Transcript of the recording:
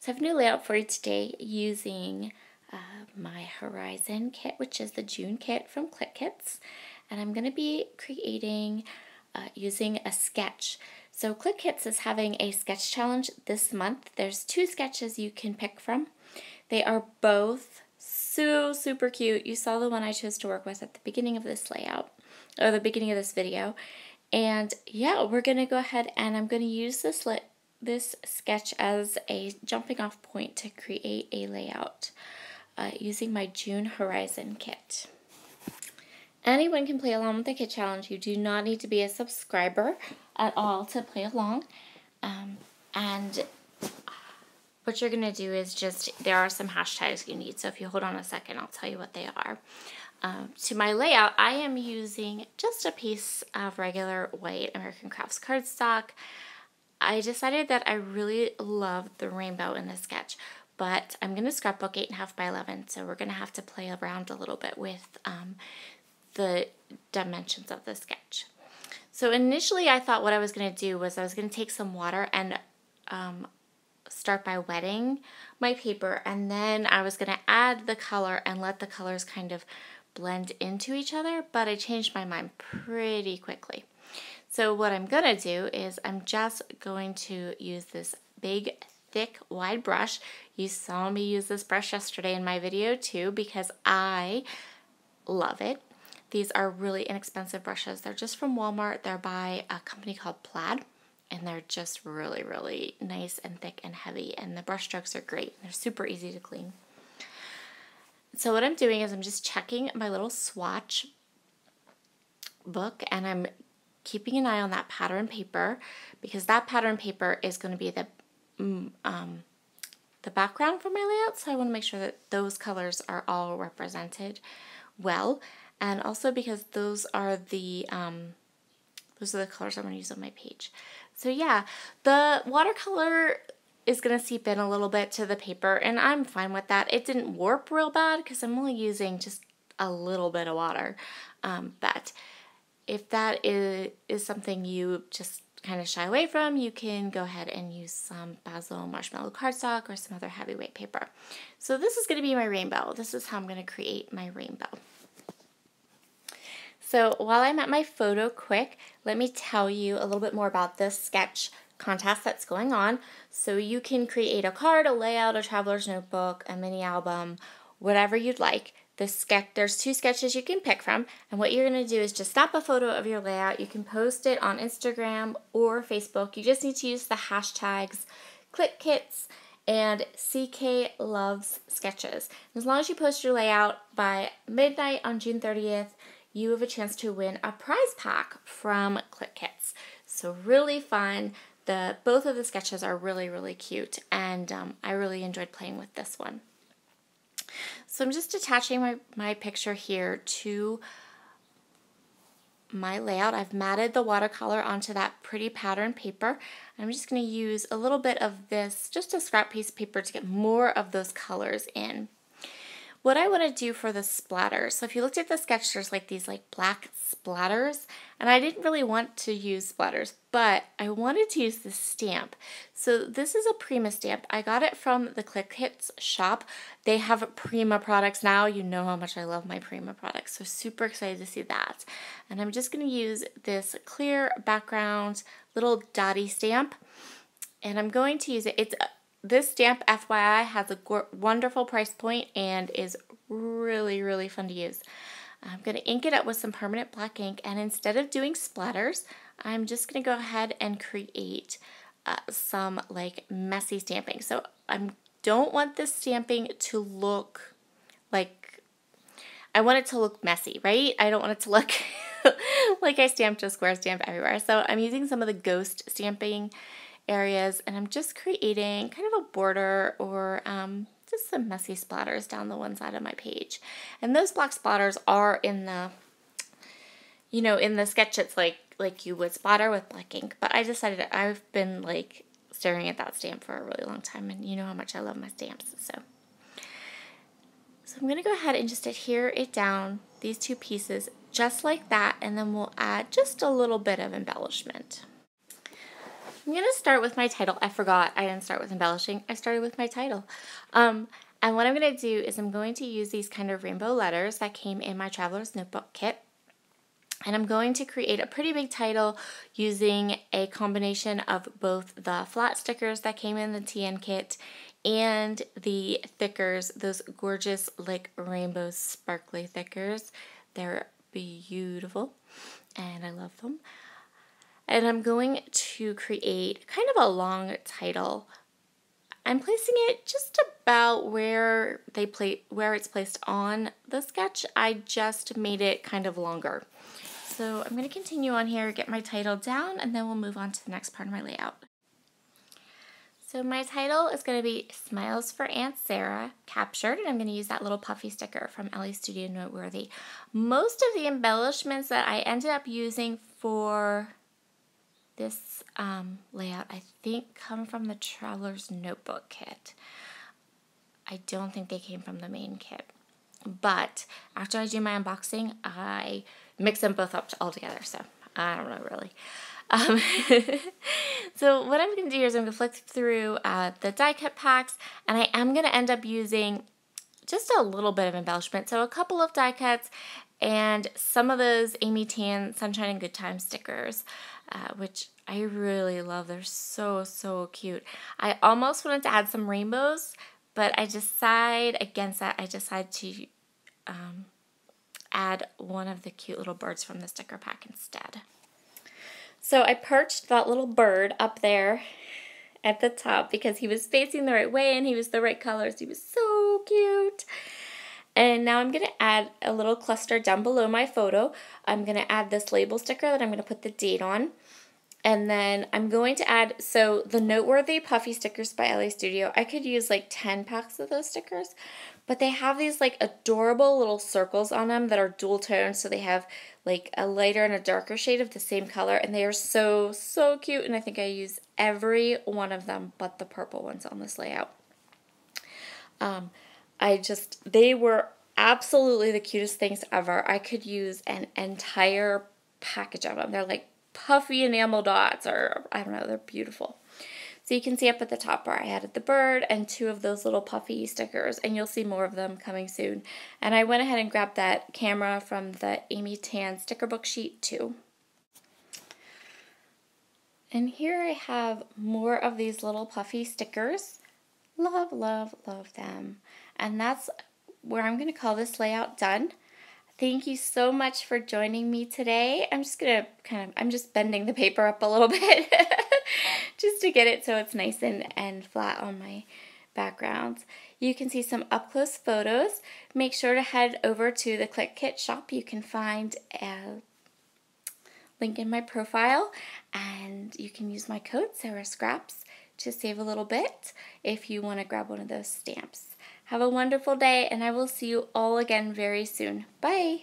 So I have a new layout for you today using my Horizon kit, which is the June kit from Clique. And I'm going to be creating using a sketch. So Clique is having a sketch challenge this month. There's 2 sketches you can pick from. They are both super cute. You saw the one I chose to work with at the beginning of this layout, or the beginning of this video. And yeah, we're going to go ahead and I'm going to use this sketch as a jumping off point to create a layout using my June Horizon kit. Anyone can play along with the kit challenge. You do not need to be a subscriber at all to play along. And what you're going to do is there are some hashtags you need. So if you hold on a second, I'll tell you what they are. To my layout, I am using just a piece of regular white American Crafts cardstock. I decided that I really love the rainbow in this sketch, but I'm going to scrapbook 8.5 by 11, so we're going to have to play around a little bit with the dimensions of the sketch. So initially I thought what I was going to do was I was going to take some water and start by wetting my paper, and then I was going to add the color and let the colors kind of blend into each other, but I changed my mind pretty quickly. So what I'm going to do is I'm just going to use this big, thick, wide brush. You saw me use this brush yesterday in my video too because I love it. These are really inexpensive brushes. They're just from Walmart. They're by a company called Plaid, and they're just really nice and thick and heavy, and the brush strokes are great. They're super easy to clean. So what I'm doing is I'm just checking my little swatch book, and I'm keeping an eye on that pattern paper because that pattern paper is going to be the background for my layout. So I want to make sure that those colors are all represented well, and also because those are the colors I'm going to use on my page. So yeah, the watercolor is going to seep in a little bit to the paper, and I'm fine with that. It didn't warp real bad because I'm only using just a little bit of water, but if that is something you just kind of shy away from, you can go ahead and use some Basil Marshmallow cardstock or some other heavyweight paper. So this is going to be my rainbow. This is how I'm going to create my rainbow. So while I'm at my photo quick, let me tell you a little bit more about this sketch contest that's going on. So you can create a card, a layout, a traveler's notebook, a mini album, whatever you'd like. There's 2 sketches you can pick from, and what you're going to do is just snap a photo of your layout. You can post it on Instagram or Facebook. You just need to use the hashtags CliqueKits and CK Loves Sketches. As long as you post your layout by midnight on June 30th, you have a chance to win a prize pack from CliqueKits. So really fun. Both of the sketches are really cute, and I really enjoyed playing with this one. So I'm just attaching my picture here to my layout. I've matted the watercolor onto that pretty pattern paper. I'm just going to use a little bit of this, just a scrap piece of paper, to get more of those colors in. What I want to do for the splatters, so if you looked at the sketch, there's like these black splatters, and I didn't really want to use splatters, but I wanted to use this stamp. So this is a Prima stamp. I got it from the CliqueKits shop. They have Prima products now. You know how much I love my Prima products, so super excited to see that. And I'm just going to use this clear background little dotty stamp, and I'm going to use it. This stamp, FYI, has a wonderful price point and is really fun to use. I'm going to ink it up with some permanent black ink, and instead of doing splatters, I'm just going to go ahead and create some messy stamping. So I don't want this stamping to look I want it to look messy, right? I don't want it to look like I stamped a square stamp everywhere. So I'm using some of the ghost stamping areas, and I'm just creating kind of a border or just some messy splatters down the one side of my page. And those black splatters are in the, in the sketch. It's like you would splatter with black ink, but I decided I've been staring at that stamp for a really long time, and you know how much I love my stamps. So I'm going to go ahead and just adhere it down, these 2 pieces, just like that, and then we'll add just a little bit of embellishment. I'm going to start with my title. I forgot I didn't start with embellishing. I started with my title. And what I'm going to do is I'm going to use these kind of rainbow letters that came in my Traveler's Notebook kit. And I'm going to create a pretty big title using a combination of both the flat stickers that came in the TN kit and the thickers, those gorgeous like rainbow sparkly thickers. They're beautiful and I love them. And I'm going to create kind of a long title. I'm placing it just about where it's placed on the sketch. I just made it kind of longer. So I'm going to continue on here, get my title down, and then we'll move on to the next part of my layout. So my title is going to be Smiles for Aunt Sarah, captured, and I'm going to use that little puffy sticker from LA Studio Noteworthy. Most of the embellishments that I ended up using for this layout, I think, come from the Traveler's Notebook kit. I don't think they came from the main kit. But after I do my unboxing, I mix them both up all together, so I don't know really. So what I'm going to do is I'm going to flick through the die cut packs, and I am going to end up using just a little bit of embellishment. So a couple of die cuts and some of those Amy Tan Sunshine and Good Times stickers, which I really love. They're so, so cute. I almost wanted to add some rainbows, but I decide against that. I decide to add one of the cute little birds from the sticker pack instead. So I perched that little bird up there at the top because he was facing the right way and he was the right colors. He was so cute. And now I'm going to add a little cluster down below my photo. I'm going to add this label sticker that I'm going to put the date on. And then I'm going to add, so the Noteworthy Puffy stickers by LA Studio, I could use like 10 packs of those stickers, but they have these like adorable little circles on them that are dual toned, so they have like a lighter and a darker shade of the same color, and they are so, so cute, and I think I use every one of them but the purple ones on this layout. They were absolutely the cutest things ever. I could use an entire package of them. They're like puffy enamel dots, or I don't know, they're beautiful. So you can see up at the top where I added the bird and 2 of those little puffy stickers, and you'll see more of them coming soon. And I went ahead and grabbed that camera from the Amy Tan sticker book sheet too. And here I have more of these little puffy stickers. Love, love, love them. And that's where I'm going to call this layout done. Thank you so much for joining me today. I'm just bending the paper up a little bit just to get it so it's nice and flat on my backgrounds. You can see some up-close photos. Make sure to head over to the Clique Kit shop. You can find a link in my profile, and you can use my code SaraScraps to save a little bit if you want to grab one of those stamps. Have a wonderful day, and I will see you all again very soon. Bye!